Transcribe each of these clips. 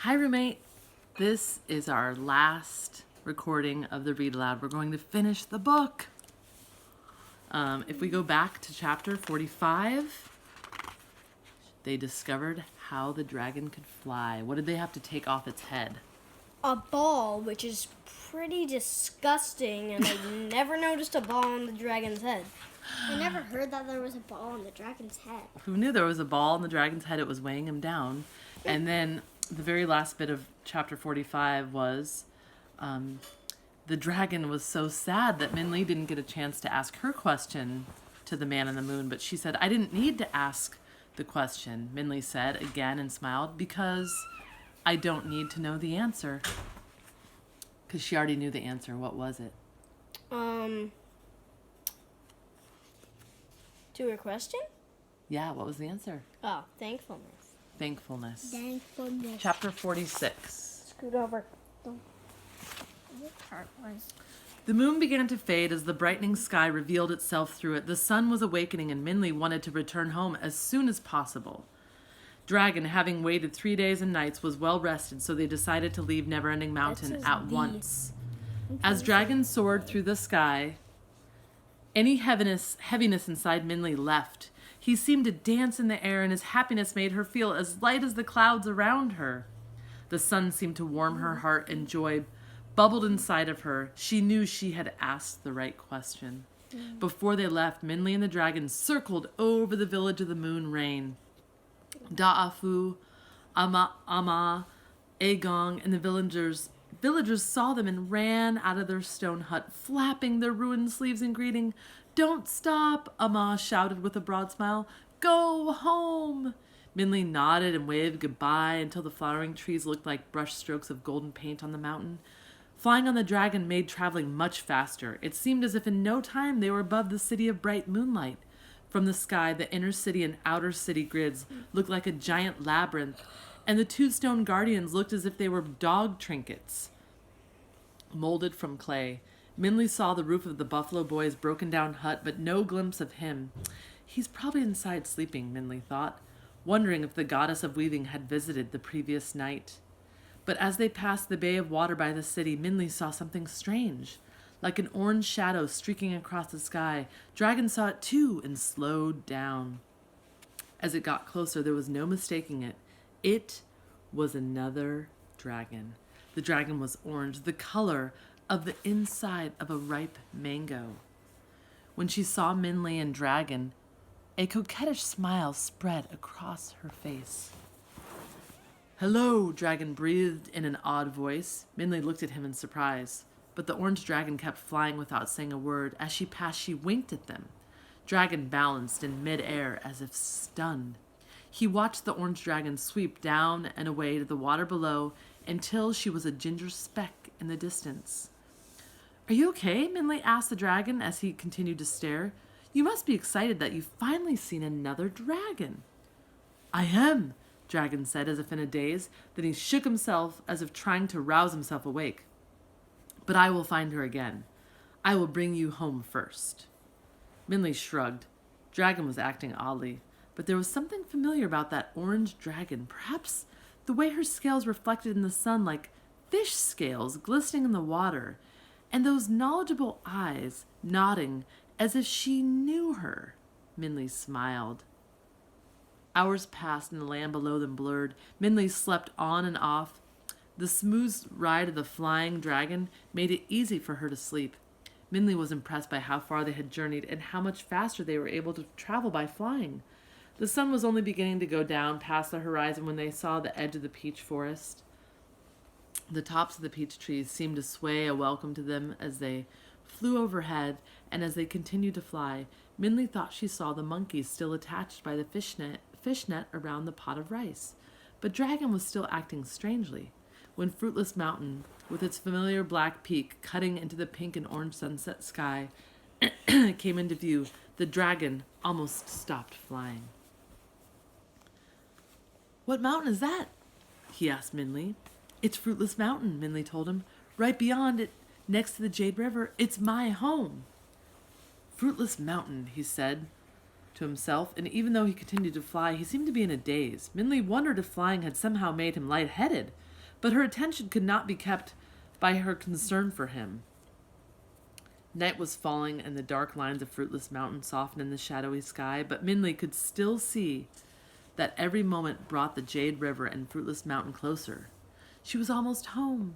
Hi, roommate. This is our last recording of the read aloud. We're going to finish the book. If we go back to chapter 45, they discovered how the dragon could fly. What did they have to take off its head? A ball, which is pretty disgusting, and I've never noticed a ball on the dragon's head. I never heard that there was a ball on the dragon's head. Who knew there was a ball on the dragon's head? It was weighing him down. And then the very last bit of chapter 45 was the dragon was so sad that Min Lee didn't get a chance to ask her question to the man in the moon. But she said, I didn't need to ask the question, Min Lee said again and smiled, because I don't need to know the answer. Because she already knew the answer. What was it? To her question? Yeah, what was the answer? Oh, thankfulness. Thankfulness. Thankfulness. Chapter 46. Scoot over. This part was. The moon began to fade as the brightening sky revealed itself through it. The sun was awakening and Min Lee wanted to return home as soon as possible. Dragon, having waited 3 days and nights, was well rested, so they decided to leave Neverending Mountain says at the. once. As Dragon soared through the sky, any heaviness inside Min Lee left. He seemed to dance in the air, and his happiness made her feel as light as the clouds around her. The sun seemed to warm her heart, and joy bubbled inside of her. She knew she had asked the right question. Before they left, Min Lee and the dragon circled over the village of the moon rain. Da'afu, Ama, Agong, and the villagers saw them and ran out of their stone hut, flapping their ruined sleeves and greeting. Don't stop, Ama shouted with a broad smile. Go home. Min Lee nodded and waved goodbye until the flowering trees looked like brush strokes of golden paint on the mountain. Flying on the dragon made traveling much faster. It seemed as if in no time they were above the city of bright moonlight. From the sky, the inner city and outer city grids looked like a giant labyrinth, and the two stone guardians looked as if they were dog trinkets molded from clay. Min Lee saw the roof of the Buffalo Boy's broken down hut, but no glimpse of him. He's probably inside sleeping, Min Lee thought, wondering if the goddess of weaving had visited the previous night. But as they passed the bay of water by the city, Min Lee saw something strange. Like an orange shadow streaking across the sky, Dragon saw it too and slowed down. As it got closer, there was no mistaking it. It was another dragon. The dragon was orange, the color of the inside of a ripe mango. When she saw Min Lee and Dragon, a coquettish smile spread across her face. Hello, Dragon breathed in an odd voice. Min Lee looked at him in surprise. But the orange dragon kept flying without saying a word. As she passed, she winked at them. Dragon balanced in mid-air as if stunned. He watched the orange dragon sweep down and away to the water below until she was a ginger speck in the distance. Are you okay? Min Lee asked the dragon as he continued to stare. You must be excited that you've finally seen another dragon. I am, Dragon said as if in a daze. Then he shook himself as if trying to rouse himself awake. But I will find her again. I will bring you home first. Min Lee shrugged. Dragon was acting oddly, but there was something familiar about that orange dragon. Perhaps the way her scales reflected in the sun like fish scales glistening in the water, and those knowledgeable eyes nodding as if she knew her. Min Lee smiled. Hours passed and the land below them blurred. Min Lee slept on and off. The smooth ride of the flying dragon made it easy for her to sleep. Min Lee was impressed by how far they had journeyed and how much faster they were able to travel by flying. The sun was only beginning to go down past the horizon when they saw the edge of the peach forest. The tops of the peach trees seemed to sway a welcome to them as they flew overhead, and as they continued to fly, Min Lee thought she saw the monkeys still attached by the fishnet around the pot of rice. But Dragon was still acting strangely. When Fruitless Mountain, with its familiar black peak cutting into the pink and orange sunset sky, came into view, the dragon almost stopped flying. What mountain is that? He asked Min Lee. It's Fruitless Mountain, Min Lee told him. Right beyond it, next to the Jade River, it's my home. Fruitless Mountain, he said to himself, and even though he continued to fly, he seemed to be in a daze. Min Lee wondered if flying had somehow made him lightheaded. but her attention could not be kept by her concern for him. Night was falling, and the dark lines of Fruitless Mountain softened in the shadowy sky, but Minley could still see that every moment brought the Jade River and Fruitless Mountain closer. She was almost home.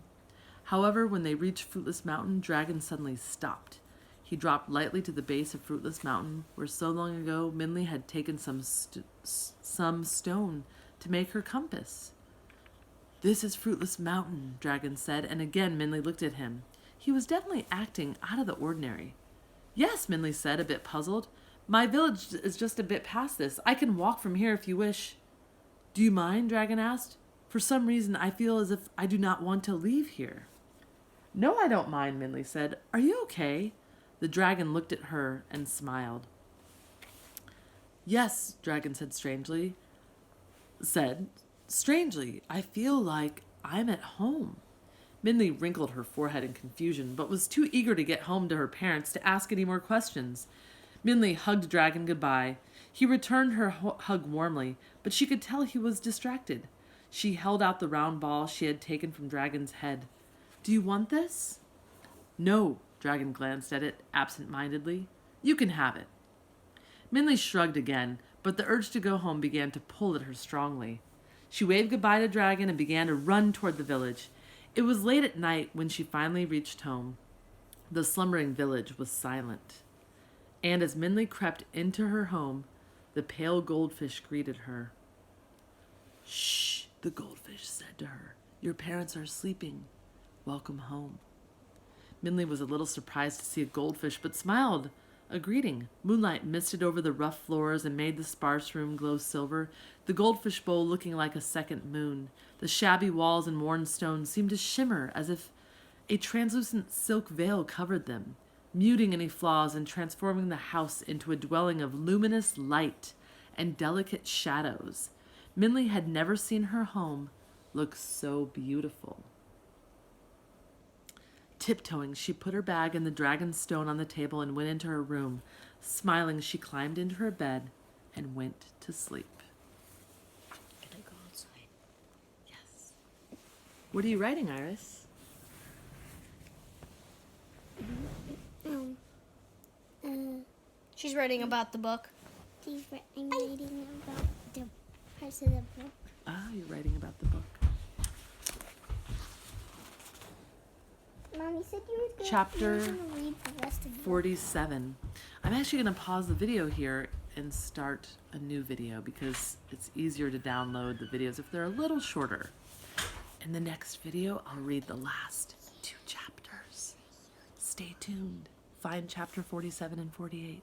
However, when they reached Fruitless Mountain, Dragon suddenly stopped. He dropped lightly to the base of Fruitless Mountain, where so long ago Minley had taken some stone to make her compass. "This is Fruitless Mountain," Dragon said, and again Minley looked at him. He was definitely acting out of the ordinary. "Yes," Minley said, a bit puzzled. "My village is just a bit past this. I can walk from here if you wish." "Do you mind?" Dragon asked. "For some reason I feel as if I do not want to leave here." "No, I don't mind," Minley said. "Are you okay?" The dragon looked at her and smiled. "Yes," Dragon said strangely. I feel like I'm at home." Minley wrinkled her forehead in confusion, but was too eager to get home to her parents to ask any more questions. Minley hugged Dragon goodbye. He returned her hug warmly, but she could tell he was distracted. She held out the round ball she had taken from Dragon's head. "Do you want this?" "No," Dragon glanced at it absent-mindedly. "You can have it." Minley shrugged again, but the urge to go home began to pull at her strongly. She waved goodbye to Dragon and began to run toward the village. It was late at night when she finally reached home. The slumbering village was silent. And as Minley crept into her home, the pale goldfish greeted her. "Shh," the goldfish said to her. "Your parents are sleeping. Welcome home." Minley was a little surprised to see a goldfish, but smiled a greeting. Moonlight misted over the rough floors and made the sparse room glow silver, the goldfish bowl looking like a second moon. The shabby walls and worn stones seemed to shimmer as if a translucent silk veil covered them, muting any flaws and transforming the house into a dwelling of luminous light and delicate shadows. Minley had never seen her home look so beautiful. Tiptoeing, she put her bag and the dragon's stone on the table and went into her room. Smiling, she climbed into her bed and went to sleep. Can I go outside? Yes. What are you writing, Iris? She's writing about the book. I'm reading about the parts of the book. Ah, you're writing about the book. Mommy said you were Chapter going to read the rest of the book. 47. I'm actually going to pause the video here and start a new video because it's easier to download the videos if they're a little shorter. In the next video, I'll read the last 2 chapters. Stay tuned. Find chapter 47 and 48.